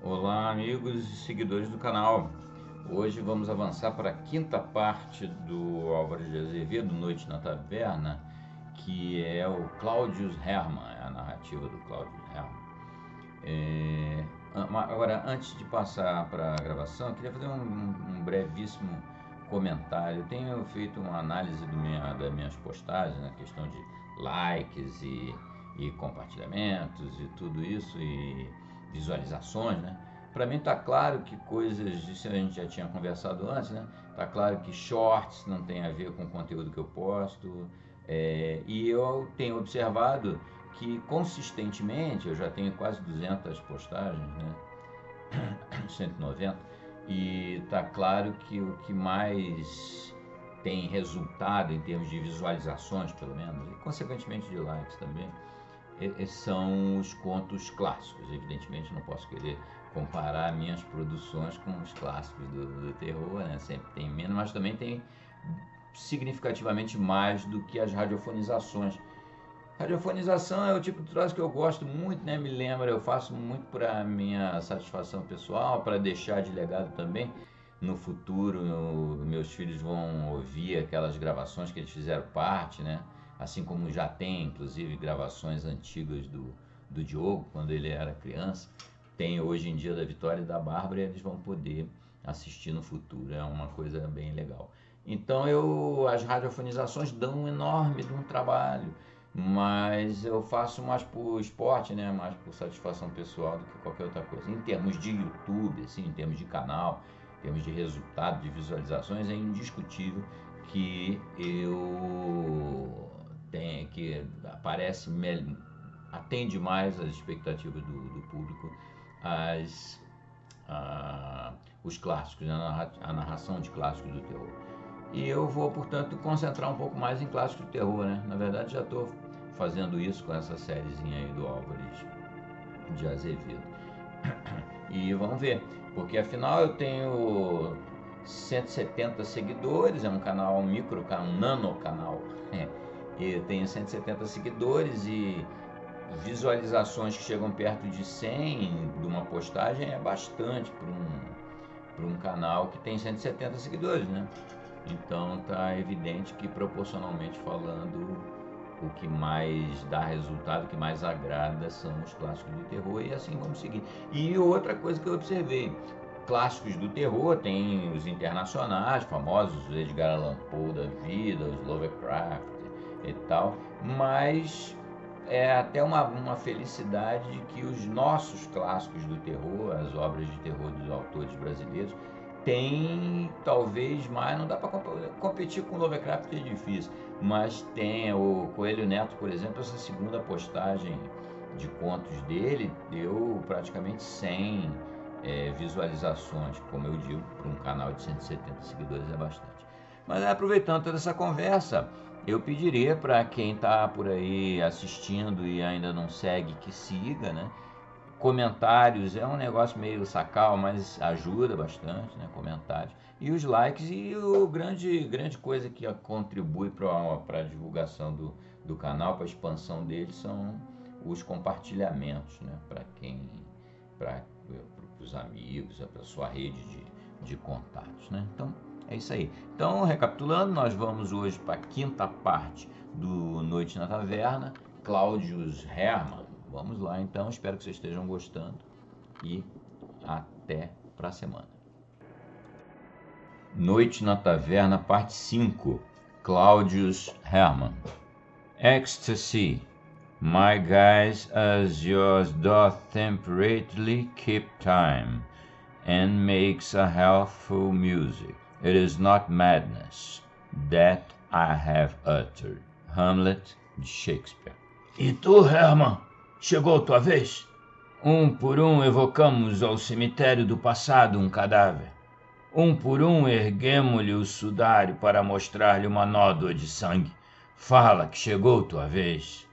Olá, amigos e seguidores do canal. Hoje vamos avançar para a quinta parte do Álvares de Azevedo, Noite na Taverna, que é o Claudius Hermann, a narrativa do Claudius Hermann. Agora, antes de passar para a gravação, eu queria fazer um brevíssimo comentário. Eu tenho feito uma análise das minhas postagens, na questão de likes e compartilhamentos e tudo isso, e visualizações, né? Para mim está claro que coisas, isso a gente já tinha conversado antes, né? Está claro que shorts não tem a ver com o conteúdo que eu posto, e eu tenho observado que consistentemente, eu já tenho quase 200 postagens, né? 190, e está claro que o que mais tem resultado em termos de visualizações, pelo menos, e consequentemente de likes também, são os contos clássicos. Evidentemente não posso querer comparar minhas produções com os clássicos do terror, né? Sempre tem menos, mas também tem significativamente mais do que as radiofonizações. Radiofonização é o tipo de troço que eu gosto muito, né? Me lembra, eu faço muito para minha satisfação pessoal, para deixar de legado também. No futuro, meus filhos vão ouvir aquelas gravações que eles fizeram parte, né? Assim como já tem, inclusive, gravações antigas do Diogo, quando ele era criança. Tem hoje em dia da Vitória e da Bárbara, e eles vão poder assistir no futuro. É uma coisa bem legal. Então, as radiofonizações dão um enorme de um trabalho, mas eu faço mais por esporte, né? Mais por satisfação pessoal do que qualquer outra coisa. Em termos de YouTube, assim, em termos de canal, em termos de resultado, de visualizações, é indiscutível que que atende mais às expectativas do público, os clássicos, a narração de clássicos do terror. E eu vou, portanto, concentrar um pouco mais em clássicos do terror, né? Na verdade, já estou fazendo isso com essa sériezinha aí do Álvares de Azevedo. E vamos ver, porque afinal eu tenho 170 seguidores, é um canal um nano canal, eu tenho 170 seguidores e visualizações que chegam perto de 100 de uma postagem é bastante para um canal que tem 170 seguidores, né? Então tá evidente que, proporcionalmente falando, o que mais dá resultado, o que mais agrada são os clássicos do terror, e assim vamos seguir. E outra coisa que eu observei, clássicos do terror tem os internacionais famosos, os Edgar Allan Poe da vida, os Lovecraft e tal, mas é até uma felicidade que os nossos clássicos do terror, as obras de terror dos autores brasileiros, tem talvez mais, não dá para competir com o Lovecraft, que é difícil, mas tem o Coelho Neto, por exemplo. Essa segunda postagem de contos dele deu praticamente 100 visualizações, como eu digo, para um canal de 170 seguidores é bastante. Mas aproveitando toda essa conversa, eu pediria para quem está por aí assistindo e ainda não segue, que siga, né? Comentários é um negócio meio sacal, mas ajuda bastante, né? Comentários. E os likes, e o grande coisa que contribui para a divulgação do canal, para a expansão dele, são os compartilhamentos, né? Para os amigos, para a sua rede de contatos, né? Então, é isso aí. Então, recapitulando, nós vamos hoje para a quinta parte do Noite na Taverna, Claudius Hermann. Vamos lá, então, espero que vocês estejam gostando e até para a semana. Noite na Taverna, parte 5, Claudius Hermann. Ecstasy, my guise as yours doth temperately keep time, and makes a healthful music. It is not madness that I have uttered. Hamlet, de Shakespeare. E tu, Hermann? Chegou tua vez? Um por um evocamos ao cemitério do passado um cadáver. Um por um erguemo-lhe o sudário para mostrar-lhe uma nódoa de sangue. Fala que chegou tua vez.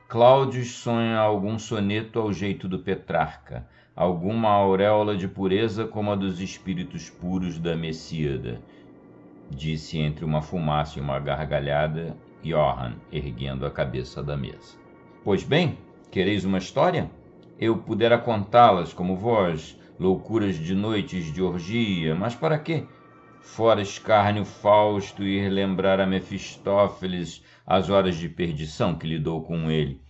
Cláudius sonha algum soneto ao jeito do Petrarca, alguma auréola de pureza como a dos espíritos puros da Messíada, disse entre uma fumaça e uma gargalhada Johann, erguendo a cabeça da mesa. Pois bem, quereis uma história? Eu pudera contá-las como vós, loucuras de noites de orgia, mas para quê? Fora escárnio fausto ir lembrar a Mefistófeles as horas de perdição que lidou com ele.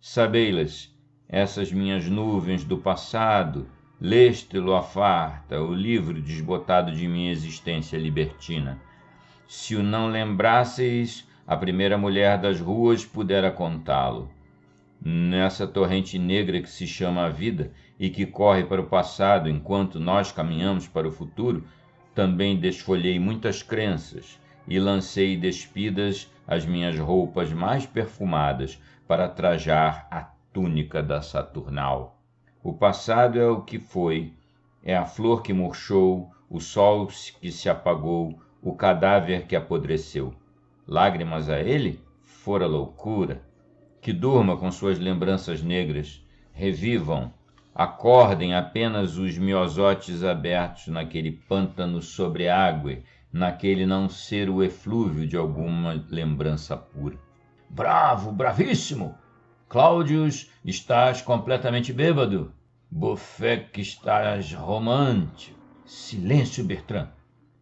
Sabei-las, essas minhas nuvens do passado, leste-lo à farta, o livro desbotado de minha existência libertina. Se o não lembrasseis, a primeira mulher das ruas pudera contá-lo. Nessa torrente negra que se chama a vida e que corre para o passado enquanto nós caminhamos para o futuro, também desfolhei muitas crenças e lancei despidas as minhas roupas mais perfumadas para trajar a túnica da Saturnal. O passado é o que foi, é a flor que murchou, o sol que se apagou, o cadáver que apodreceu. Lágrimas a ele? Fora loucura. Que durma com suas lembranças negras, revivam, acordem apenas os miosotes abertos naquele pântano sobreágue, naquele não ser o eflúvio de alguma lembrança pura. Bravo, bravíssimo! Cláudius, estás completamente bêbado. Buffet, estás romântico. Silêncio, Bertrand.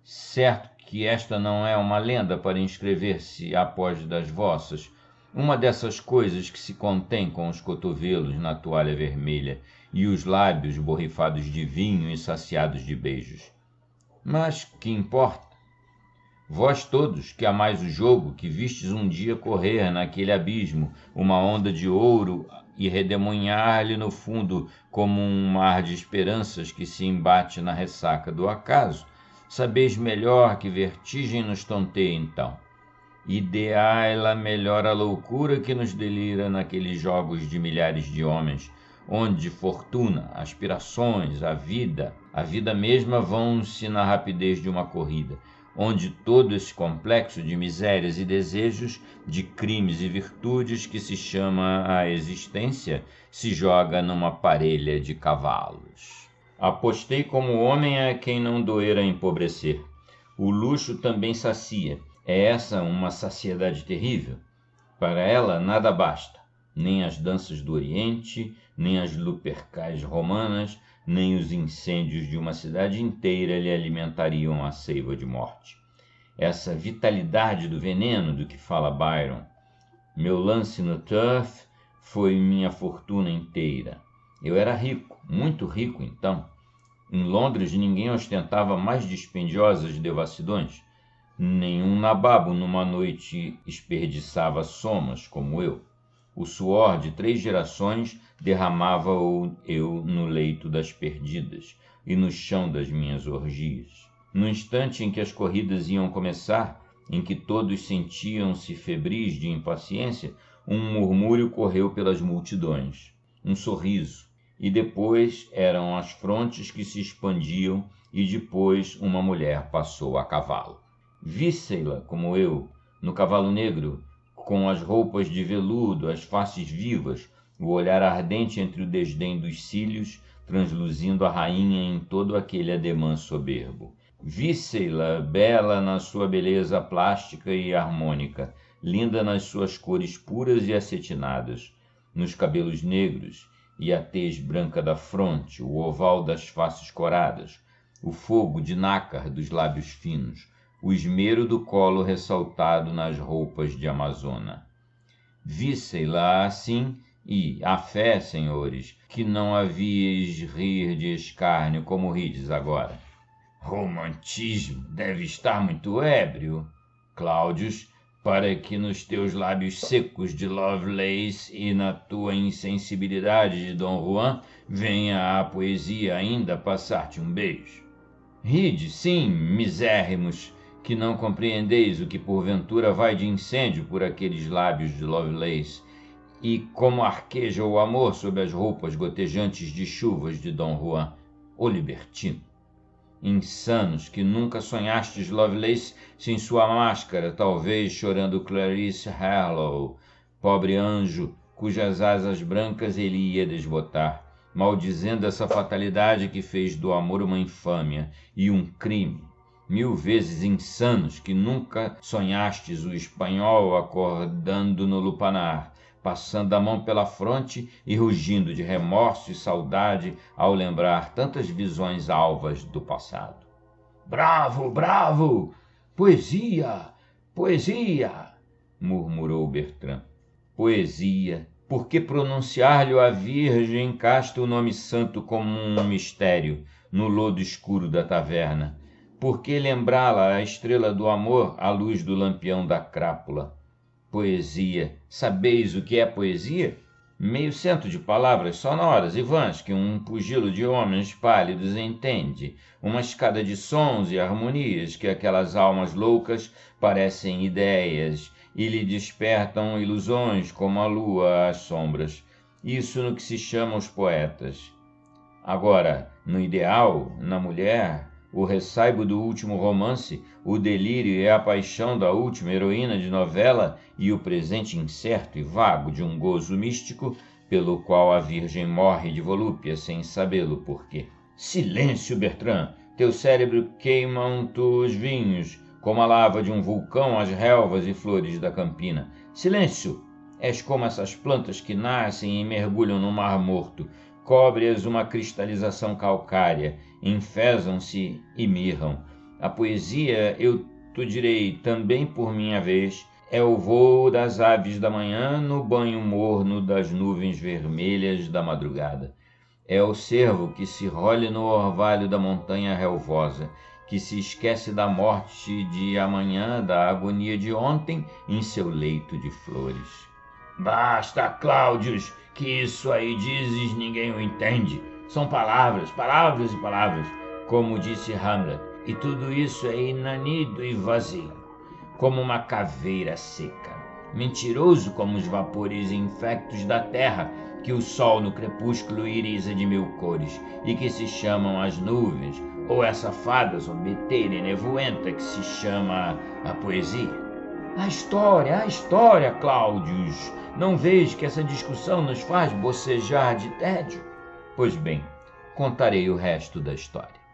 Certo que esta não é uma lenda para inscrever-se após das vossas, uma dessas coisas que se contém com os cotovelos na toalha vermelha e os lábios borrifados de vinho e saciados de beijos. Mas que importa? Vós todos que amais o jogo, que vistes um dia correr naquele abismo uma onda de ouro e redemoinhar-lhe no fundo como um mar de esperanças que se embate na ressaca do acaso, sabeis melhor que vertigem nos tonteia então. Ideai-la melhor a loucura que nos delira naqueles jogos de milhares de homens, onde fortuna, aspirações, a vida mesma vão-se na rapidez de uma corrida, onde todo esse complexo de misérias e desejos, de crimes e virtudes que se chama a existência, se joga numa parelha de cavalos. Apostei como homem a quem não doer a empobrecer. O luxo também sacia. É essa uma saciedade terrível? Para ela nada basta, nem as danças do Oriente, nem as lupercais romanas, nem os incêndios de uma cidade inteira lhe alimentariam a seiva de morte. Essa vitalidade do veneno do que fala Byron. Meu lance no turf foi minha fortuna inteira. Eu era rico, muito rico então. Em Londres ninguém ostentava mais dispendiosas devassidões. Nenhum nababo numa noite esperdiçava somas como eu. O suor de 3 gerações derramava-o eu no leito das perdidas e no chão das minhas orgias. No instante em que as corridas iam começar, em que todos sentiam-se febris de impaciência, um murmúrio correu pelas multidões, um sorriso, e depois eram as frontes que se expandiam, e depois uma mulher passou a cavalo. Víssei-la como eu, no cavalo negro, com as roupas de veludo, as faces vivas, o olhar ardente entre o desdém dos cílios, transluzindo a rainha em todo aquele ademã soberbo. Víssei-la bela na sua beleza plástica e harmônica, linda nas suas cores puras e acetinadas, nos cabelos negros e a tez branca da fronte, o oval das faces coradas, o fogo de nácar dos lábios finos, o esmero do colo ressaltado nas roupas de amazona. Víssei-la assim e, à fé, senhores, que não havíeis rir de escárnio como rides agora. Romantismo deve estar muito ébrio, Cláudius, para que nos teus lábios secos de Lovelace e na tua insensibilidade de Dom Juan venha a poesia ainda passar-te um beijo. Ride, sim, misérrimos, que não compreendeis o que porventura vai de incêndio por aqueles lábios de Lovelace, e como arqueja o amor sob as roupas gotejantes de chuvas de Dom Juan, o libertino. Insanos, que nunca sonhastes Lovelace sem sua máscara, talvez chorando Clarice Harlowe, pobre anjo, cujas asas brancas ele ia desbotar, maldizendo essa fatalidade que fez do amor uma infâmia e um crime. 1000 vezes insanos, que nunca sonhastes o espanhol acordando no lupanar, passando a mão pela fronte e rugindo de remorso e saudade ao lembrar tantas visões alvas do passado. Bravo, bravo! Poesia! Poesia! Murmurou Bertrand. Poesia! Por que pronunciar-lhe a Virgem casta o nome santo como um mistério no lodo escuro da taverna? Por que lembrá-la a estrela do amor à luz do lampião da crápula? Poesia! Sabeis o que é poesia? 1.100 de palavras sonoras e vãs que um pugilo de homens pálidos entende, uma escada de sons e harmonias que aquelas almas loucas parecem ideias e lhe despertam ilusões como a lua às sombras. Isso no que se chama os poetas. Agora, no ideal, na mulher, o ressaibo do último romance, o delírio e a paixão da última heroína de novela e o presente incerto e vago de um gozo místico pelo qual a Virgem morre de volúpia sem sabê-lo porquê. Silêncio, Bertrand! Teu cérebro queima-te os vinhos, como a lava de um vulcão as relvas e flores da campina. Silêncio! És como essas plantas que nascem e mergulham no mar morto. Cobre-as uma cristalização calcária, enfesam-se e mirram. A poesia, eu te direi também por minha vez, é o vôo das aves da manhã no banho morno das nuvens vermelhas da madrugada. É o cervo que se role no orvalho da montanha relvosa, que se esquece da morte de amanhã, da agonia de ontem, em seu leito de flores. Basta, Cláudios, que isso aí dizes ninguém o entende. São palavras, palavras e palavras, como disse Hamlet, e tudo isso é inanido e vazio, como uma caveira seca, mentiroso como os vapores infectos da terra que o sol no crepúsculo iriza de 1000 cores e que se chamam as nuvens, ou essa fada zombeteira e nevoenta que se chama a poesia. A história, Cláudios! Não vês que essa discussão nos faz bocejar de tédio? Pois bem, contarei o resto da história.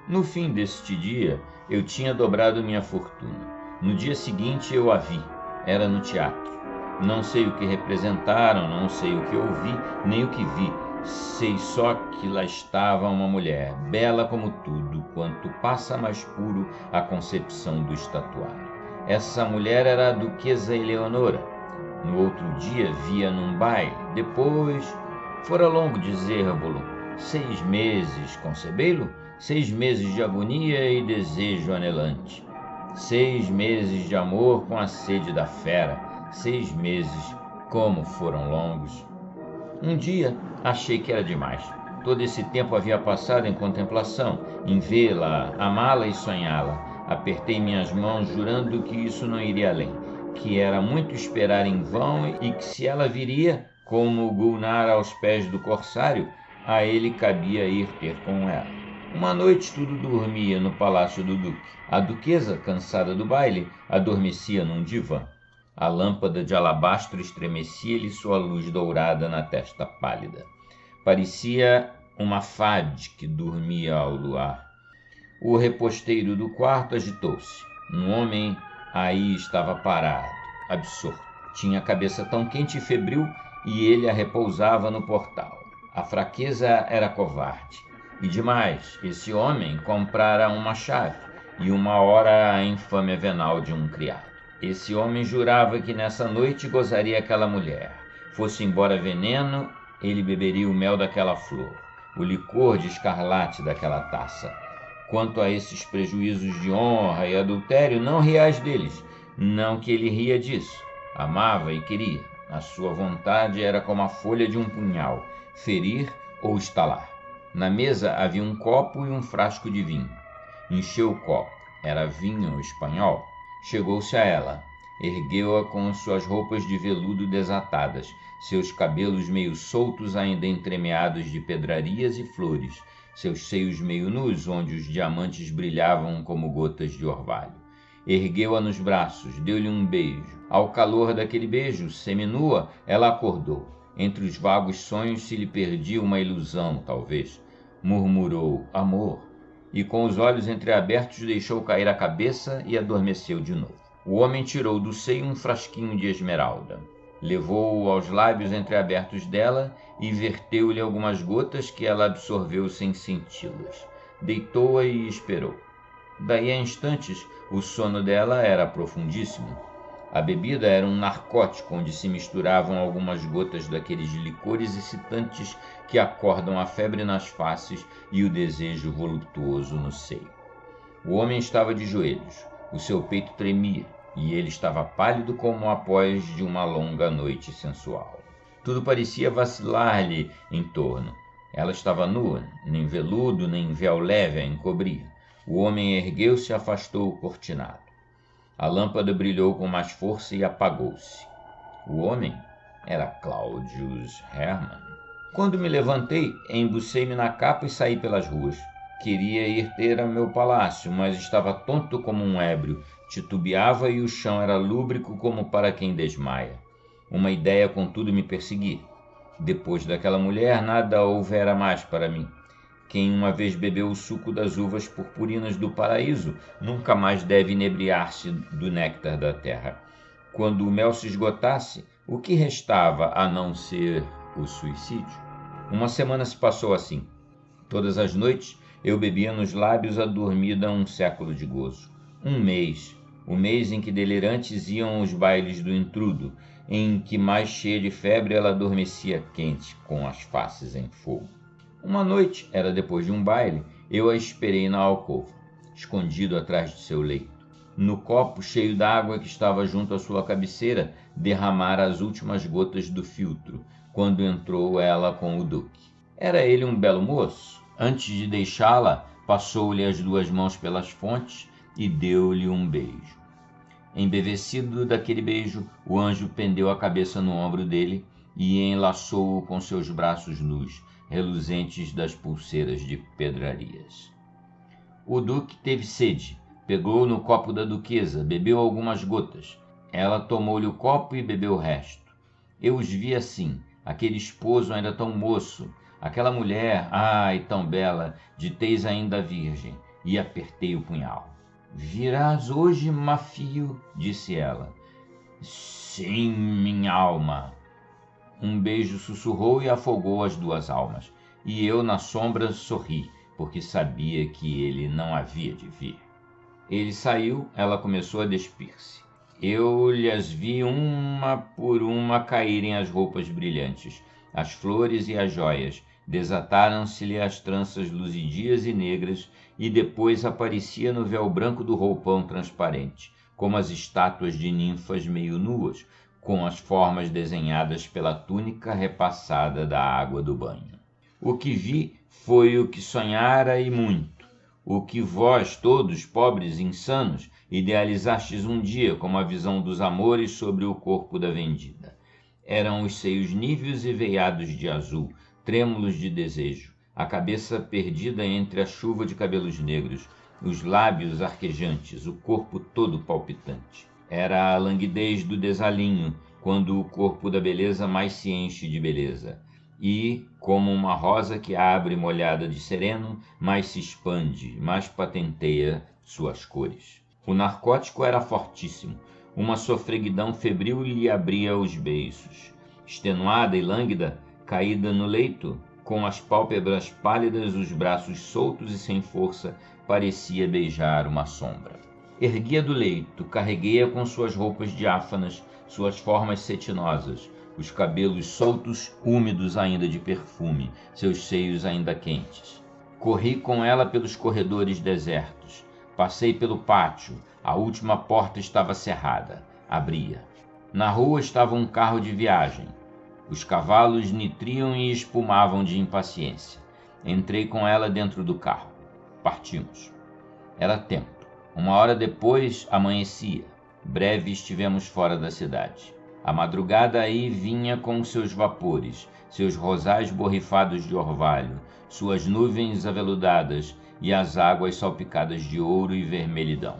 No fim deste dia, eu tinha dobrado minha fortuna. No dia seguinte eu a vi. Era no teatro. Não sei o que representaram, não sei o que ouvi, nem o que vi. Sei só que lá estava uma mulher, bela como tudo, quanto passa mais puro a concepção do estatuário. Essa mulher era a duquesa Eleonora. No outro dia via num baile. Depois, fora longo dizer-vos-lo, 6 meses, concebei-lo? 6 meses de agonia e desejo anelante. 6 meses de amor com a sede da fera. 6 meses, como foram longos. Um dia, achei que era demais. Todo esse tempo havia passado em contemplação, em vê-la, amá-la e sonhá-la. Apertei minhas mãos, jurando que isso não iria além, que era muito esperar em vão e que se ela viria, como Gulnar aos pés do corsário, a ele cabia ir ter com ela. Uma noite tudo dormia no palácio do duque. A duquesa, cansada do baile, adormecia num divã. A lâmpada de alabastro estremecia-lhe sua luz dourada na testa pálida. Parecia uma fade que dormia ao luar. O reposteiro do quarto agitou-se. Um homem aí estava parado, absorto. Tinha a cabeça tão quente e febril e ele a repousava no portal. A fraqueza era covarde. E demais, esse homem comprara uma chave e uma hora a infâmia venal de um criado. Esse homem jurava que nessa noite gozaria aquela mulher. Fosse embora veneno, ele beberia o mel daquela flor, o licor de escarlate daquela taça. Quanto a esses prejuízos de honra e adultério, não riais deles, não que ele ria disso. Amava e queria. A sua vontade era como a folha de um punhal, ferir ou estalar. Na mesa havia um copo e um frasco de vinho. Encheu o copo. Era vinho espanhol. Chegou-se a ela. Ergueu-a com suas roupas de veludo desatadas, seus cabelos meio soltos ainda entremeados de pedrarias e flores, seus seios meio nus, onde os diamantes brilhavam como gotas de orvalho. Ergueu-a nos braços, deu-lhe um beijo. Ao calor daquele beijo, seminua, ela acordou. Entre os vagos sonhos se lhe perdia uma ilusão, talvez. Murmurou, amor, e com os olhos entreabertos deixou cair a cabeça e adormeceu de novo. O homem tirou do seio um frasquinho de esmeralda. Levou-o aos lábios entreabertos dela e verteu-lhe algumas gotas que ela absorveu sem senti-las. Deitou-a e esperou. Daí a instantes, o sono dela era profundíssimo. A bebida era um narcótico onde se misturavam algumas gotas daqueles licores excitantes que acordam a febre nas faces e o desejo voluptuoso no seio. O homem estava de joelhos, o seu peito tremia, e ele estava pálido como após de uma longa noite sensual. Tudo parecia vacilar-lhe em torno. Ela estava nua, nem veludo, nem véu leve a encobrir. O homem ergueu-se e afastou o cortinado. A lâmpada brilhou com mais força e apagou-se. O homem era Claudius Hermann. Quando me levantei, embucei-me na capa e saí pelas ruas. Queria ir ter ao meu palácio, mas estava tonto como um ébrio, titubeava e o chão era lúbrico como para quem desmaia. Uma ideia, contudo, me perseguia. Depois daquela mulher, nada houvera mais para mim. Quem uma vez bebeu o suco das uvas purpurinas do paraíso, nunca mais deve inebriar-se do néctar da terra. Quando o mel se esgotasse, o que restava a não ser o suicídio? Uma semana se passou assim. Todas as noites eu bebia nos lábios adormida um século de gozo. Um mês, o mês em que delirantes iam aos bailes do intrudo, em que mais cheia de febre ela adormecia quente, com as faces em fogo. Uma noite, era depois de um baile, eu a esperei na alcova, escondido atrás de seu leito. No copo cheio d'água que estava junto à sua cabeceira, derramara as últimas gotas do filtro, quando entrou ela com o duque. Era ele um belo moço. Antes de deixá-la, passou-lhe as duas mãos pelas fontes e deu-lhe um beijo. Embevecido daquele beijo, o anjo pendeu a cabeça no ombro dele e enlaçou-o com seus braços nus, reluzentes das pulseiras de pedrarias. O duque teve sede, pegou no copo da duquesa, bebeu algumas gotas. Ela tomou-lhe o copo e bebeu o resto. Eu os vi assim, aquele esposo ainda tão moço, aquela mulher, ai, tão bela, de tez ainda virgem, e apertei o punhal. Virás hoje, Mafio, disse ela. Sim, minha alma. Um beijo sussurrou e afogou as duas almas, e eu, na sombra, sorri, porque sabia que ele não havia de vir. Ele saiu, ela começou a despir-se. Eu lhes vi uma por uma caírem as roupas brilhantes, as flores e as joias, desataram-se-lhe as tranças luzidias e negras, e depois aparecia no véu branco do roupão transparente, como as estátuas de ninfas meio nuas, com as formas desenhadas pela túnica repassada da água do banho. O que vi foi o que sonhara e muito, o que vós todos, pobres insanos, idealizastes um dia como a visão dos amores sobre o corpo da vendida. Eram os seios níveos e veiados de azul, trêmulos de desejo, a cabeça perdida entre a chuva de cabelos negros, os lábios arquejantes, o corpo todo palpitante. Era a languidez do desalinho, quando o corpo da beleza mais se enche de beleza, e, como uma rosa que abre molhada de sereno, mais se expande, mais patenteia suas cores. O narcótico era fortíssimo, uma sofreguidão febril lhe abria os beiços. Extenuada e lânguida, caída no leito, com as pálpebras pálidas, os braços soltos e sem força, parecia beijar uma sombra. Erguia do leito, carreguei-a com suas roupas diáfanas, suas formas cetinosas, os cabelos soltos, úmidos ainda de perfume, seus seios ainda quentes. Corri com ela pelos corredores desertos. Passei pelo pátio, a última porta estava cerrada. Abria. Na rua estava um carro de viagem. Os cavalos nitriam e espumavam de impaciência. Entrei com ela dentro do carro. Partimos. Era tempo. Uma hora depois, amanhecia. Breve estivemos fora da cidade. A madrugada aí vinha com seus vapores, seus rosais borrifados de orvalho, suas nuvens aveludadas e as águas salpicadas de ouro e vermelhidão.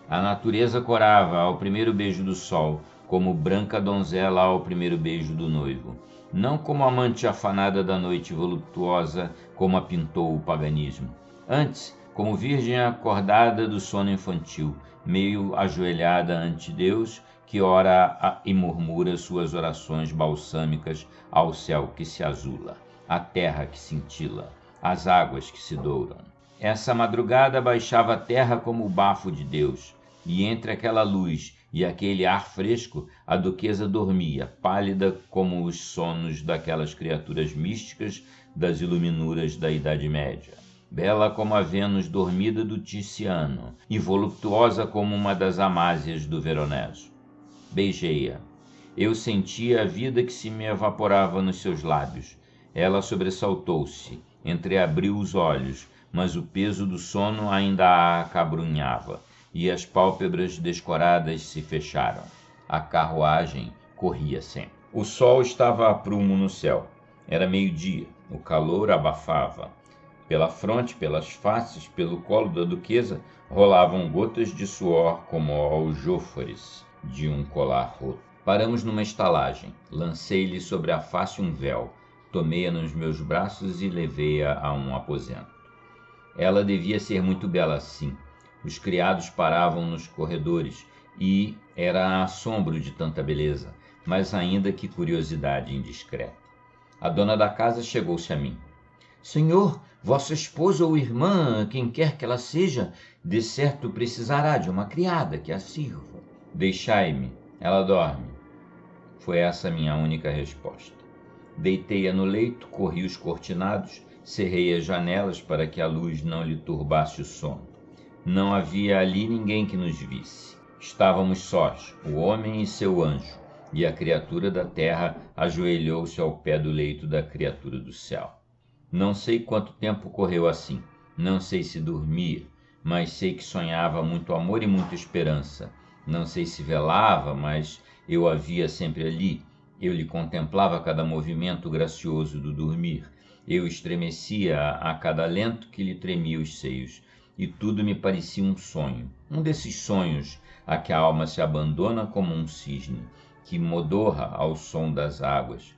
A natureza corava ao primeiro beijo do sol, como branca donzela ao primeiro beijo do noivo, não como amante afanada da noite voluptuosa, como a pintou o paganismo. Antes, como virgem acordada do sono infantil, meio ajoelhada ante Deus, que ora e murmura suas orações balsâmicas ao céu que se azula, à terra que cintila, às águas que se douram. Essa madrugada baixava a terra como o bafo de Deus, e entre aquela luz e aquele ar fresco, a duquesa dormia, pálida como os sonos daquelas criaturas místicas das iluminuras da Idade Média, bela como a Vênus dormida do Ticiano e voluptuosa como uma das Amásias do Veronese. Beijei-a. Eu sentia a vida que se me evaporava nos seus lábios. Ela sobressaltou-se, entreabriu os olhos, mas o peso do sono ainda a acabrunhava, e as pálpebras descoradas se fecharam. A carruagem corria sempre. O sol estava a prumo no céu. Era meio-dia. O calor abafava. Pela fronte, pelas faces, pelo colo da duquesa, rolavam gotas de suor como aljôfares de um colar roto. Paramos numa estalagem. Lancei-lhe sobre a face um véu. Tomei-a nos meus braços e levei-a a um aposento. Ela devia ser muito bela assim. Os criados paravam nos corredores e era assombro de tanta beleza, mas ainda que curiosidade indiscreta. A dona da casa chegou-se a mim. Senhor, vossa esposa ou irmã, quem quer que ela seja, de certo precisará de uma criada que a sirva. Deixai-me, ela dorme. Foi essa minha única resposta. Deitei-a no leito, corri os cortinados, cerrei as janelas para que a luz não lhe turbasse o sono. Não havia ali ninguém que nos visse. Estávamos sós, o homem e seu anjo, e a criatura da terra ajoelhou-se ao pé do leito da criatura do céu. Não sei quanto tempo correu assim, não sei se dormia, mas sei que sonhava muito amor e muita esperança. Não sei se velava, mas eu a via sempre ali. Eu lhe contemplava a cada movimento gracioso do dormir. Eu estremecia a cada alento que lhe tremia os seios. E tudo me parecia um sonho, um desses sonhos a que a alma se abandona como um cisne, que modorra ao som das águas.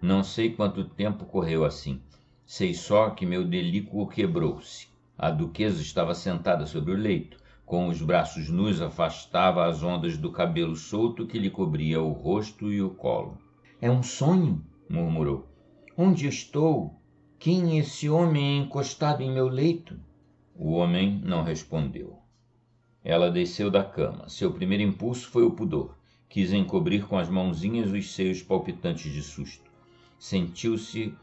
Não sei quanto tempo correu assim. Sei só que meu delíquo quebrou-se. A duquesa estava sentada sobre o leito, com os braços nus afastava as ondas do cabelo solto que lhe cobria o rosto e o colo. É um sonho? Murmurou. Onde estou? Quem é esse homem encostado em meu leito? O homem não respondeu. Ela desceu da cama. Seu primeiro impulso foi o pudor. Quis encobrir com as mãozinhas os seios palpitantes de susto. Sentiu-se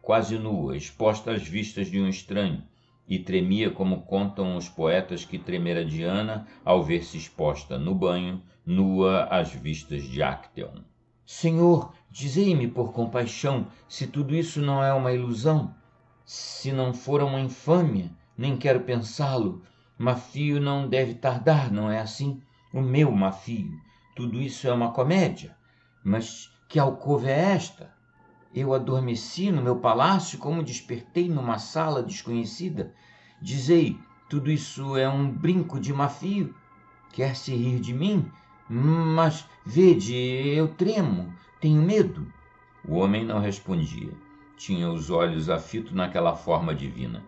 quase nua, exposta às vistas de um estranho, e tremia como contam os poetas que tremera Diana ao ver-se exposta no banho, nua às vistas de Acteon. Senhor, dizei-me por compaixão se tudo isso não é uma ilusão, se não for uma infâmia. Nem quero pensá-lo. Mafio não deve tardar, não é assim? O meu Mafio. Tudo isso é uma comédia. Mas que alcova é esta? Eu adormeci no meu palácio como despertei numa sala desconhecida. Dizei, tudo isso é um brinco de Mafio? Quer se rir de mim? Mas, vede, eu tremo, tenho medo. O homem não respondia. Tinha os olhos afitos naquela forma divina.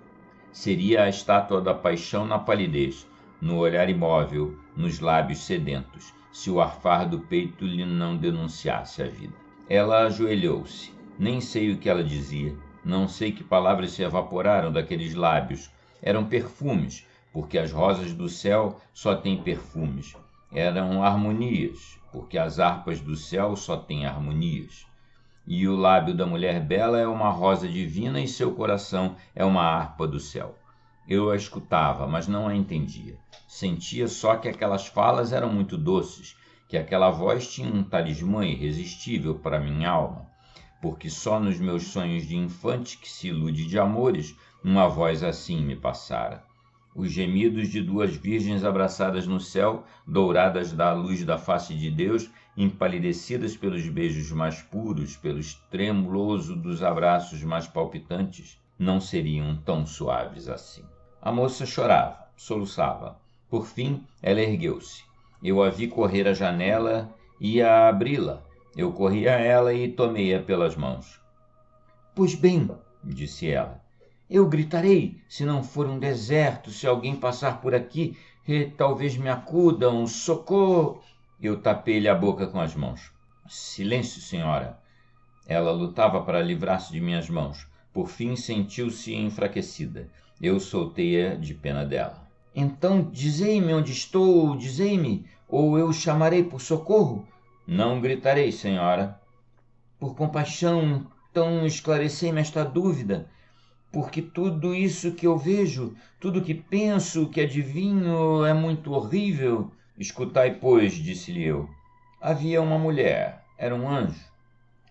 Seria a estátua da paixão na palidez, no olhar imóvel, nos lábios sedentos, se o arfar do peito lhe não denunciasse a vida. Ela ajoelhou-se. Nem sei o que ela dizia. Não sei que palavras se evaporaram daqueles lábios. Eram perfumes, porque as rosas do céu só têm perfumes. Eram harmonias, porque as harpas do céu só têm harmonias. E o lábio da mulher bela é uma rosa divina e seu coração é uma harpa do céu. Eu a escutava, mas não a entendia. Sentia só que aquelas falas eram muito doces, que aquela voz tinha um talismã irresistível para minha alma, porque só nos meus sonhos de infante que se ilude de amores, uma voz assim me passara. Os gemidos de duas virgens abraçadas no céu, douradas da luz da face de Deus, empalidecidas pelos beijos mais puros, pelo tremuloso dos abraços mais palpitantes, não seriam tão suaves assim. A moça chorava, soluçava. Por fim, ela ergueu-se. Eu a vi correr à janela e ia abri-la. Eu corri a ela e tomei-a pelas mãos. Pois bem, disse ela, eu gritarei, se não for um deserto, se alguém passar por aqui, talvez me acuda um socorro. Eu tapei-lhe a boca com as mãos. Silêncio, senhora. Ela lutava para livrar-se de minhas mãos. Por fim sentiu-se enfraquecida. Eu soltei-a de pena dela. Então, dizei-me onde estou, dizei-me, ou eu chamarei por socorro. Não gritarei, senhora. Por compaixão, então esclarecei-me esta dúvida, porque tudo isso que eu vejo, tudo que penso, que adivinho, é muito horrível. Escutai, pois, disse-lhe eu. Havia uma mulher, era um anjo.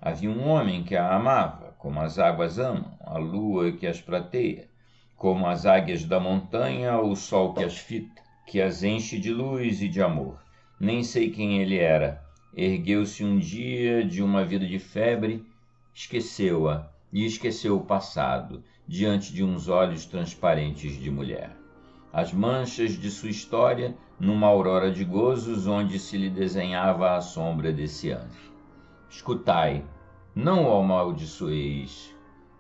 Havia um homem que a amava, como as águas amam, a lua que as prateia, como as águias da montanha, o sol que as fita, que as enche de luz e de amor. Nem sei quem ele era. Ergueu-se um dia de uma vida de febre, esqueceu-a e esqueceu o passado, diante de uns olhos transparentes de mulher. As manchas de sua história, numa aurora de gozos, onde se lhe desenhava a sombra desse anjo. Escutai, não o amaldiçoeis.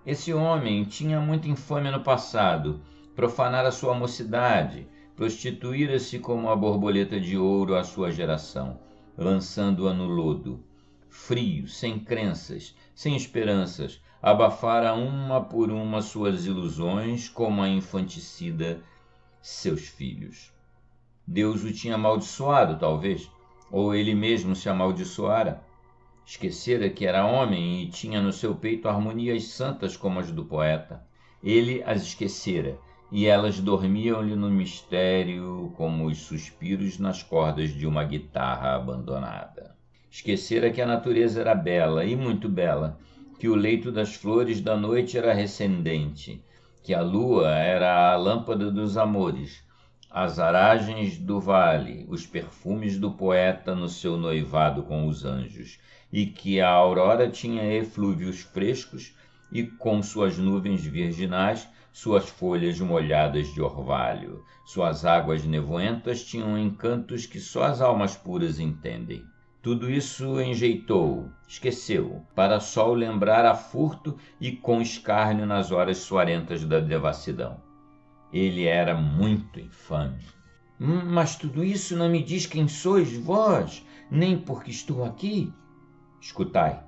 Esse homem tinha muita infâmia no passado, profanara sua mocidade, prostituíra-se como a borboleta de ouro à sua geração, lançando-a no lodo. Frio, sem crenças, sem esperanças, abafara uma por uma suas ilusões, como a infanticida seus filhos. Deus o tinha amaldiçoado, talvez, ou ele mesmo se amaldiçoara. Esquecera que era homem e tinha no seu peito harmonias santas como as do poeta. Ele as esquecera, e elas dormiam-lhe no mistério como os suspiros nas cordas de uma guitarra abandonada. Esquecera que a natureza era bela, e muito bela, que o leito das flores da noite era recendente, que a lua era a lâmpada dos amores, as aragens do vale, os perfumes do poeta no seu noivado com os anjos, e que a aurora tinha eflúvios frescos e com suas nuvens virginais, suas folhas molhadas de orvalho, suas águas nevoentas tinham encantos que só as almas puras entendem. Tudo isso enjeitou, esqueceu, para só o lembrar a furto e com escárnio nas horas suarentas da devassidão. Ele era muito infame. Mas tudo isso não me diz quem sois vós, nem porque estou aqui. Escutai.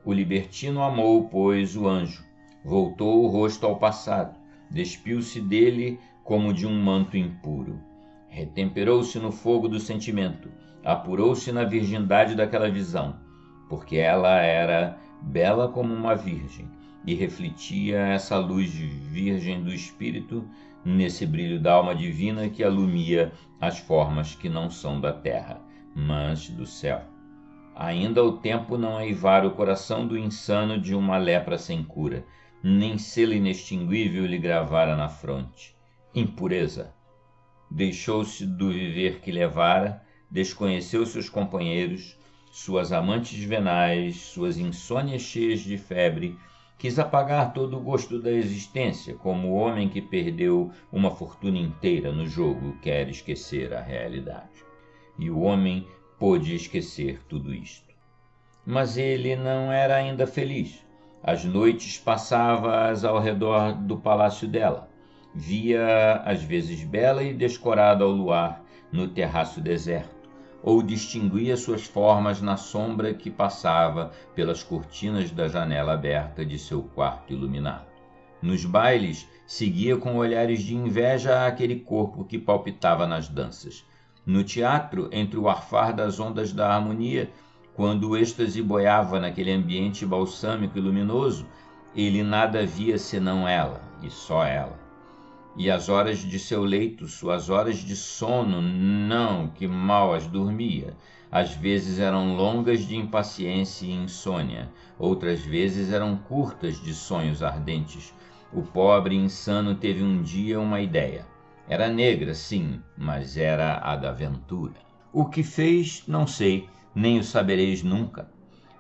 O libertino amou, pois, o anjo. Voltou o rosto ao passado. Despiu-se dele como de um manto impuro. Retemperou-se no fogo do sentimento. Apurou-se na virgindade daquela visão, porque ela era bela como uma virgem e refletia essa luz virgem do espírito nesse brilho da alma divina que alumia as formas que não são da terra, mas do céu. Ainda o tempo não eivara o coração do insano de uma lepra sem cura, nem selo inextinguível lhe gravara na fronte. Impureza. Deixou-se do viver que levara, desconheceu seus companheiros, suas amantes venais, suas insônias cheias de febre, quis apagar todo o gosto da existência, como o homem que perdeu uma fortuna inteira no jogo quer esquecer a realidade. E o homem pôde esquecer tudo isto. Mas ele não era ainda feliz. As noites passava-as ao redor do palácio dela. Via, às vezes bela e descorada ao luar, no terraço deserto, ou distinguia suas formas na sombra que passava pelas cortinas da janela aberta de seu quarto iluminado. Nos bailes, seguia com olhares de inveja aquele corpo que palpitava nas danças. No teatro, entre o arfar das ondas da harmonia, quando o êxtase boiava naquele ambiente balsâmico e luminoso, ele nada via senão ela, e só ela. E as horas de seu leito, suas horas de sono, não, que mal as dormia. Às vezes eram longas de impaciência e insônia, outras vezes eram curtas de sonhos ardentes. O pobre insano teve um dia uma ideia. Era negra, sim, mas era a da aventura. O que fez, não sei, nem o sabereis nunca.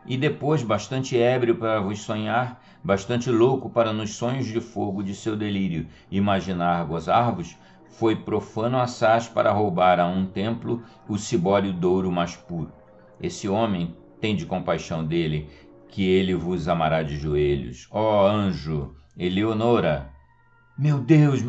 E depois, bastante ébrio para vos sonhar, bastante louco para nos sonhos de fogo de seu delírio imaginar gozar-vos, foi profano assaz para roubar a um templo o cibório douro mais puro. Esse homem, tende compaixão dele, que ele vos amará de joelhos. Ó anjo, Eleonora! Meu Deus,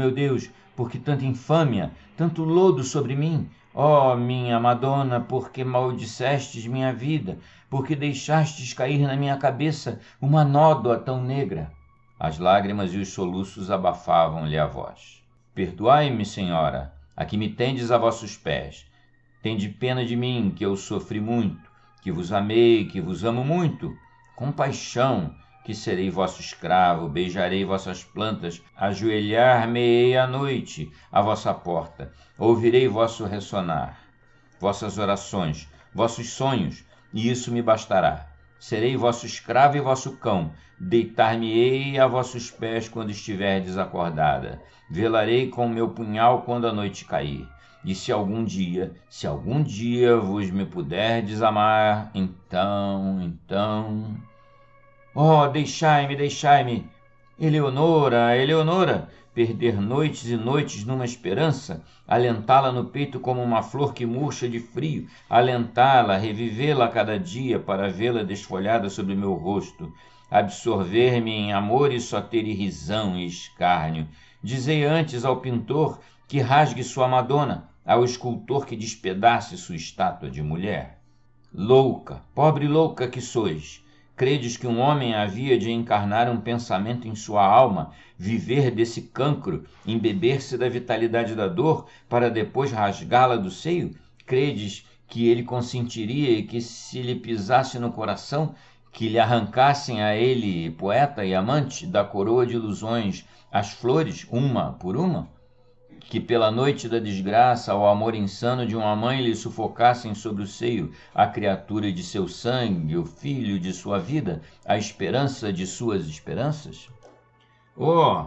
por que tanta infâmia, tanto lodo sobre mim? Ó minha Madonna, porque maldissestes minha vida, porque deixastes cair na minha cabeça uma nódoa tão negra. As lágrimas e os soluços abafavam-lhe a voz. Perdoai-me, senhora, a que me tendes a vossos pés. Tende pena de mim, que eu sofri muito, que vos amei, que vos amo muito. Compaixão, que serei vosso escravo, beijarei vossas plantas, ajoelhar-me-ei à noite à vossa porta, ouvirei vosso ressonar, vossas orações, vossos sonhos, e isso me bastará. Serei vosso escravo e vosso cão, deitar-me-ei a vossos pés quando estiverdes acordada, velarei com meu punhal quando a noite cair. E se algum dia vos me puderdes amar, então... Oh, deixai-me, Eleonora, perder noites e noites numa esperança, alentá-la no peito como uma flor que murcha de frio, alentá-la, revivê-la a cada dia para vê-la desfolhada sobre meu rosto, absorver-me em amor e só ter irrisão e escárnio. Dizei antes ao pintor que rasgue sua Madonna, ao escultor que despedace sua estátua de mulher. Louca, pobre louca que sois! Credes que um homem havia de encarnar um pensamento em sua alma, viver desse cancro, embeber-se da vitalidade da dor, para depois rasgá-la do seio? Credes que ele consentiria que se lhe pisasse no coração, que lhe arrancassem a ele, poeta e amante, da coroa de ilusões, as flores, uma por uma? Que pela noite da desgraça, ao amor insano de uma mãe, lhe sufocassem sobre o seio a criatura de seu sangue, o filho de sua vida, a esperança de suas esperanças? Oh,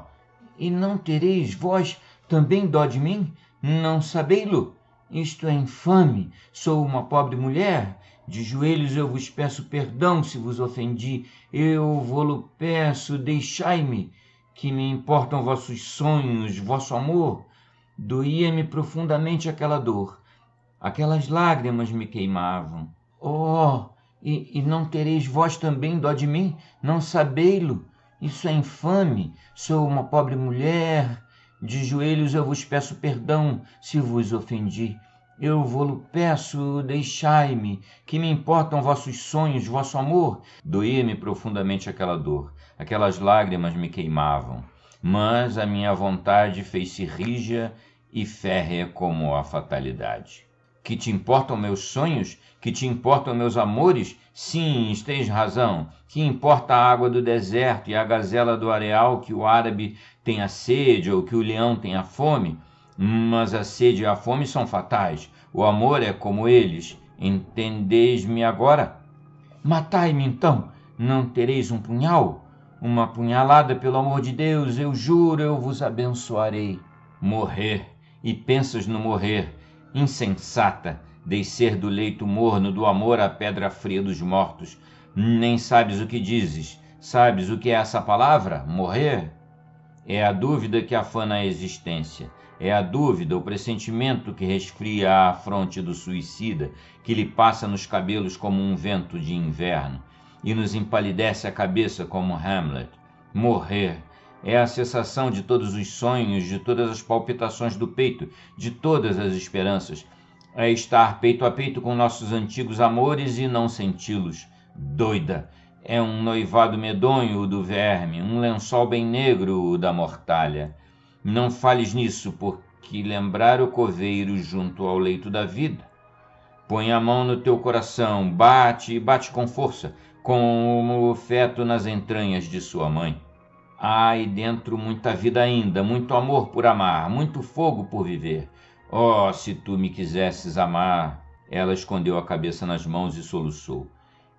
e não tereis vós também dó de mim? Não sabei-lo? Isto é infame, sou uma pobre mulher, de joelhos eu vos peço perdão se vos ofendi, eu vô-lo peço, deixai-me, que me importam vossos sonhos, vosso amor. Doía-me profundamente aquela dor, aquelas lágrimas me queimavam. Oh, e não tereis vós também dó de mim? Não sabei-lo? Isso é infame, sou uma pobre mulher, de joelhos eu vos peço perdão se vos ofendi. Eu vô-lo peço, deixai-me, que me importam vossos sonhos, vosso amor. Doía-me profundamente aquela dor, aquelas lágrimas me queimavam, mas a minha vontade fez-se rija e férrea como a fatalidade. Que te importam meus sonhos? Que te importam meus amores? Sim, tens razão. Que importa a água do deserto e a gazela do areal que o árabe tenha sede ou que o leão tenha fome? Mas a sede e a fome são fatais. O amor é como eles. Entendeis-me agora? Matai-me então. Não tereis um punhal? Uma punhalada, pelo amor de Deus, eu juro, eu vos abençoarei. Morrer. E pensas no morrer, insensata, descer do leito morno do amor à pedra fria dos mortos. Nem sabes o que dizes. Sabes o que é essa palavra? Morrer? É a dúvida que afana a existência. É a dúvida, o pressentimento que resfria a fronte do suicida, que lhe passa nos cabelos como um vento de inverno, e nos empalidece a cabeça como Hamlet. Morrer é a cessação de todos os sonhos, de todas as palpitações do peito, de todas as esperanças. É estar peito a peito com nossos antigos amores e não senti-los. Doida! É um noivado medonho o do verme, um lençol bem negro o da mortalha. Não fales nisso, porque lembrar o coveiro junto ao leito da vida. Põe a mão no teu coração, bate e bate com força, como o feto nas entranhas de sua mãe. Há aí dentro muita vida ainda, muito amor por amar, muito fogo por viver. Oh, se tu me quisesses amar! Ela escondeu a cabeça nas mãos e soluçou.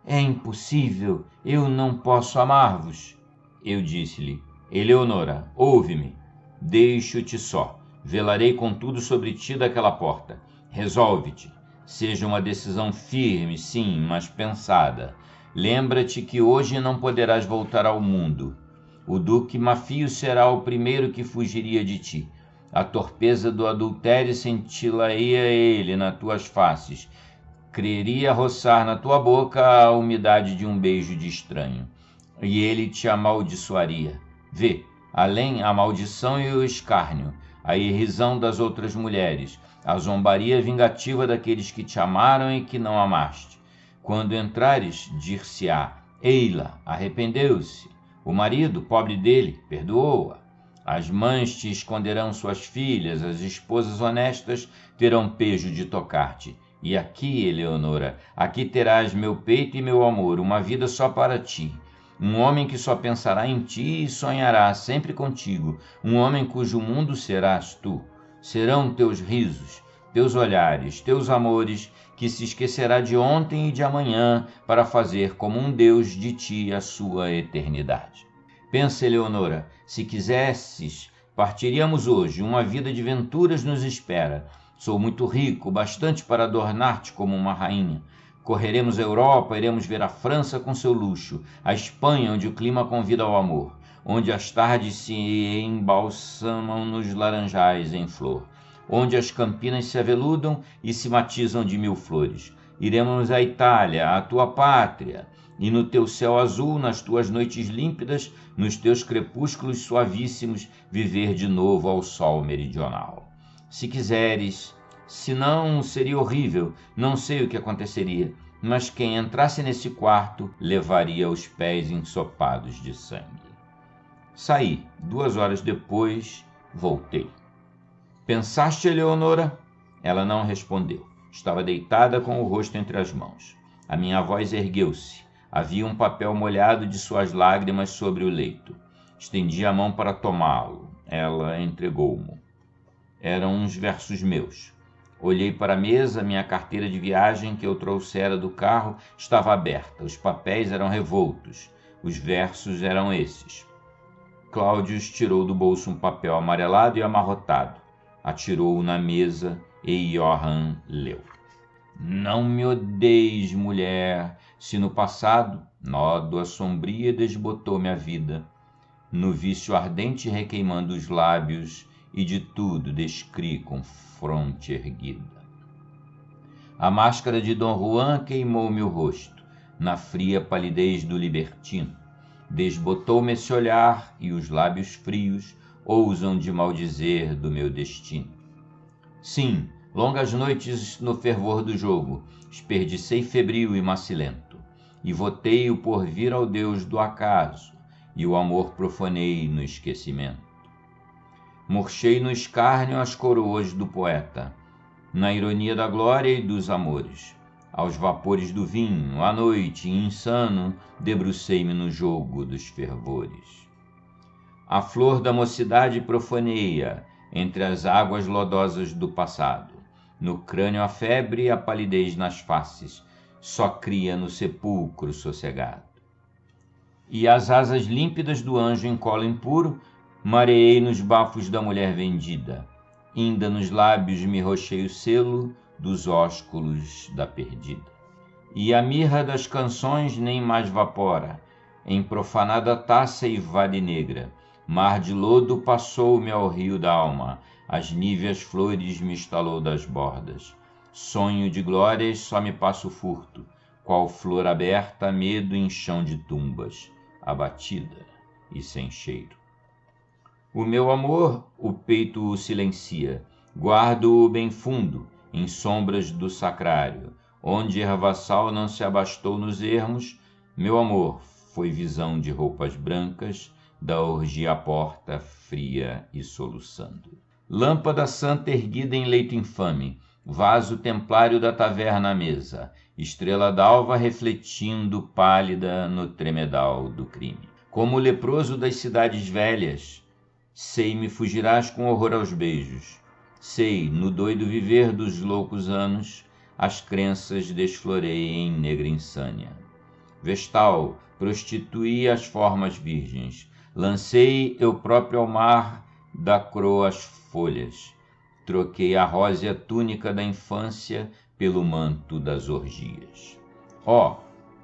É impossível, eu não posso amar-vos. Eu disse-lhe, Eleonora, ouve-me. Deixo-te só, velarei contudo sobre ti daquela porta. Resolve-te. Seja uma decisão firme, sim, mas pensada. Lembra-te que hoje não poderás voltar ao mundo. O duque Mafio será o primeiro que fugiria de ti. A torpeza do adultério senti-la-ia ele nas tuas faces. Creria roçar na tua boca a umidade de um beijo de estranho. E ele te amaldiçoaria. Vê, além a maldição e o escárnio, a irrisão das outras mulheres, a zombaria vingativa daqueles que te amaram e que não amaste. Quando entrares, dir-se-á: ei-la, arrependeu-se. O marido, pobre dele, perdoou-a. As mães te esconderão suas filhas, as esposas honestas terão pejo de tocar-te. E aqui, Eleonora, aqui terás meu peito e meu amor, uma vida só para ti. Um homem que só pensará em ti e sonhará sempre contigo, um homem cujo mundo serás tu. Serão teus risos, teus olhares, teus amores, que se esquecerá de ontem e de amanhã para fazer como um Deus de ti a sua eternidade. Pensa, Eleonora, se quisesses, partiríamos hoje, uma vida de venturas nos espera. Sou muito rico, bastante para adornar-te como uma rainha. Correremos a Europa, iremos ver a França com seu luxo, a Espanha, onde o clima convida ao amor, onde as tardes se embalsamam nos laranjais em flor, onde as campinas se aveludam e se matizam de mil flores. Iremos à Itália, à tua pátria, e no teu céu azul, nas tuas noites límpidas, nos teus crepúsculos suavíssimos, viver de novo ao sol meridional. Se quiseres, se não, seria horrível, não sei o que aconteceria, mas quem entrasse nesse quarto levaria os pés ensopados de sangue. Saí. 2 horas depois, voltei. Pensaste, Eleonora? Ela não respondeu. Estava deitada com o rosto entre as mãos. A minha voz ergueu-se. Havia um papel molhado de suas lágrimas sobre o leito. Estendi a mão para tomá-lo. Ela entregou-mo. Eram uns versos meus. Olhei para a mesa, minha carteira de viagem que eu trouxera do carro estava aberta. Os papéis eram revoltos. Os versos eram esses. Cláudio tirou do bolso um papel amarelado e amarrotado. Atirou-o na mesa e Johann leu. Não me odeies, mulher, se no passado nódoa sombria desbotou-me a vida, no vício ardente requeimando os lábios e de tudo descri com fronte erguida. A máscara de Dom Juan queimou-me o rosto, na fria palidez do libertino. Desbotou-me esse olhar e os lábios frios ousam de maldizer do meu destino. Sim, longas noites no fervor do jogo, esperdicei febril e macilento, e votei o porvir ao Deus do acaso, e o amor profanei no esquecimento. Murchei no escárnio as coroas do poeta, na ironia da glória e dos amores. Aos vapores do vinho, à noite, insano, debrucei-me no jogo dos fervores. A flor da mocidade profaneia entre as águas lodosas do passado. No crânio a febre e a palidez nas faces, só cria no sepulcro sossegado. E as asas límpidas do anjo em colo impuro, mareei nos bafos da mulher vendida. Ainda nos lábios me rochei o selo dos ósculos da perdida. E a mirra das canções nem mais vapora, em profanada taça e vade negra, mar de lodo passou-me ao rio da alma, as níveas flores me estalou das bordas. Sonho de glórias só me passo furto, qual flor aberta, medo em chão de tumbas, abatida e sem cheiro. O meu amor, o peito o silencia, guardo-o bem fundo, em sombras do sacrário, onde ervassal não se abastou nos ermos, meu amor foi visão de roupas brancas, da orgia à porta, fria e soluçando. Lâmpada santa erguida em leito infame, vaso templário da taverna à mesa, estrela d'alva refletindo pálida no tremedal do crime. Como o leproso das cidades velhas, sei me fugirás com horror aos beijos. Sei, no doido viver dos loucos anos, as crenças desflorei em negra insânia. Vestal, prostituí as formas virgens, lancei eu próprio ao mar da croa as folhas, troquei a rósea túnica da infância pelo manto das orgias. Ó,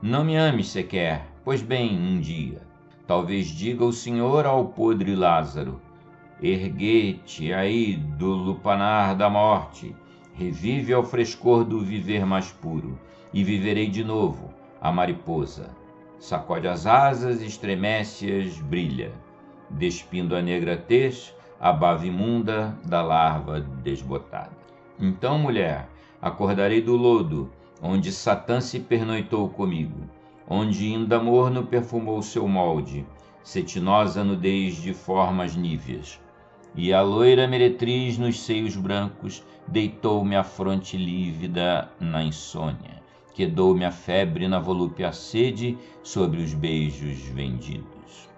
não me ames sequer, pois bem, um dia, talvez diga o Senhor ao podre Lázaro, ergue-te aí do lupanar da morte, revive ao frescor do viver mais puro, e viverei de novo, a mariposa. Sacode as asas, estremece-as, brilha, despindo a negra tez, a bava imunda da larva desbotada. Então, mulher, acordarei do lodo, onde Satã se pernoitou comigo, onde ainda morno perfumou seu molde, cetinosa nudez de formas níveas. E a loira meretriz nos seios brancos deitou-me a fronte lívida na insônia, quedou-me a febre na volúpia sede sobre os beijos vendidos.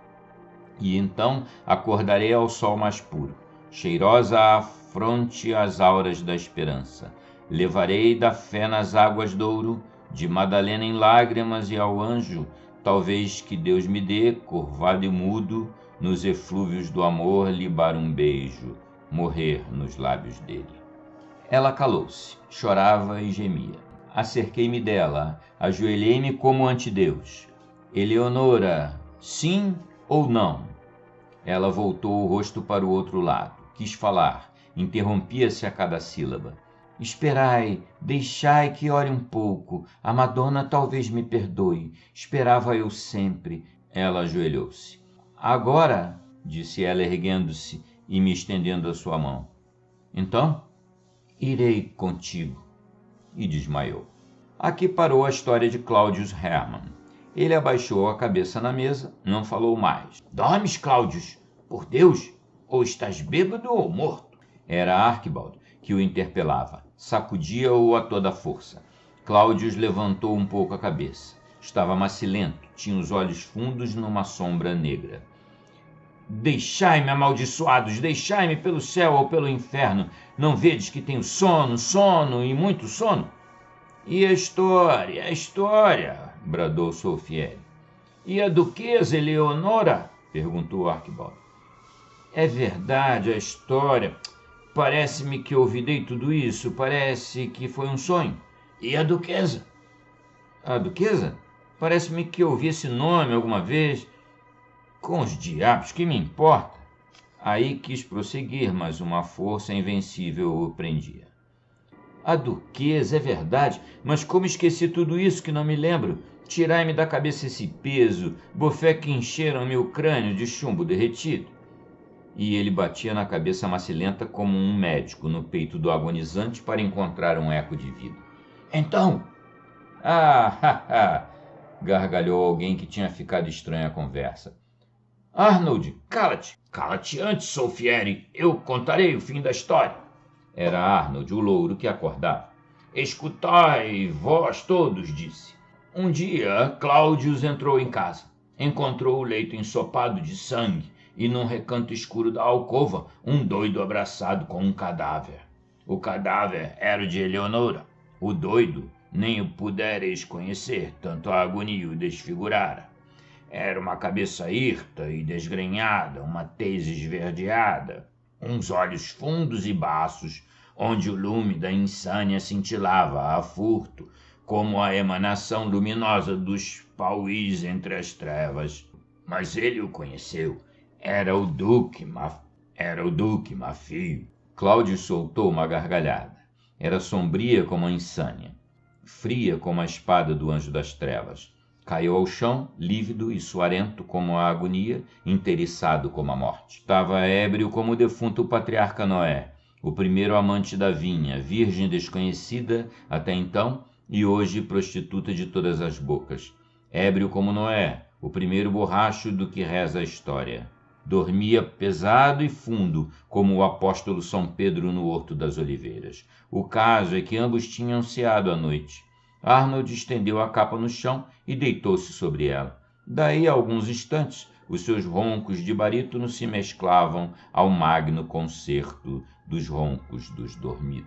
E então acordarei ao sol mais puro, cheirosa à fronte as auras da esperança. Levarei da fé nas águas douro, de Madalena em lágrimas e ao anjo, talvez que Deus me dê, curvado e mudo, nos eflúvios do amor libar um beijo, morrer nos lábios dele. Ela calou-se, chorava e gemia. Acerquei-me dela, ajoelhei-me como ante Deus. Eleonora, sim ou não? Ela voltou o rosto para o outro lado. Quis falar, interrompia-se a cada sílaba. Esperai, deixai que ore um pouco. A Madonna talvez me perdoe. Esperava eu sempre. Ela ajoelhou-se. Agora, disse ela erguendo-se e me estendendo a sua mão. Então, irei contigo. E desmaiou. Aqui parou a história de Claudius Hermann. Ele abaixou a cabeça na mesa, não falou mais. Dormes, Claudius? Por Deus! Ou estás bêbado ou morto? Era Archibald que o interpelava. Sacudia-o a toda força. Claudius levantou um pouco a cabeça. Estava macilento, tinha os olhos fundos numa sombra negra. Deixai-me, amaldiçoados, deixai-me pelo céu ou pelo inferno. Não vedes que tenho sono, sono e muito sono? E a história, bradou Solfieri. E a duquesa Eleonora? Perguntou Archibald. É verdade, a história. Parece-me que ouvidei tudo isso, parece que foi um sonho. E a duquesa? A duquesa? Parece-me que ouvi esse nome alguma vez. Com os diabos, que me importa? Aí quis prosseguir, mas uma força invencível o prendia. A duquesa, é verdade, mas como esqueci tudo isso que não me lembro? Tirai-me da cabeça esse peso, bofé que encheram-me o crânio de chumbo derretido. E ele batia na cabeça macilenta como um médico no peito do agonizante para encontrar um eco de vida. Então? Gargalhou alguém que tinha ficado estranha a conversa. Arnold, cala-te! Cala-te antes, Solfieri, eu contarei o fim da história. Era Arnold, o louro, que acordava. Escutai, vós todos, disse. Um dia, Claudius entrou em casa. Encontrou o leito ensopado de sangue e, num recanto escuro da alcova, um doido abraçado com um cadáver. O cadáver era o de Eleonora. O doido nem o pudereis conhecer, tanto a agonia o desfigurara. Era uma cabeça hirta e desgrenhada, uma tez esverdeada, uns olhos fundos e baços, onde o lume da insânia cintilava a furto, como a emanação luminosa dos pauís entre as trevas. Mas ele o conheceu. Era o Duque Mafio. Cláudio soltou uma gargalhada. Era sombria como a insânia, fria como a espada do anjo das trevas. Caiu ao chão, lívido e suarento como a agonia, inteiriçado como a morte. Estava ébrio como o defunto patriarca Noé, o primeiro amante da vinha, virgem desconhecida até então e hoje prostituta de todas as bocas. Ébrio como Noé, o primeiro borracho do que reza a história. Dormia pesado e fundo, como o apóstolo São Pedro no Horto das Oliveiras. O caso é que ambos tinham ceado à noite. Arnold estendeu a capa no chão e deitou-se sobre ela. Daí a alguns instantes, os seus roncos de barítono se mesclavam ao magno concerto dos roncos dos dormidos.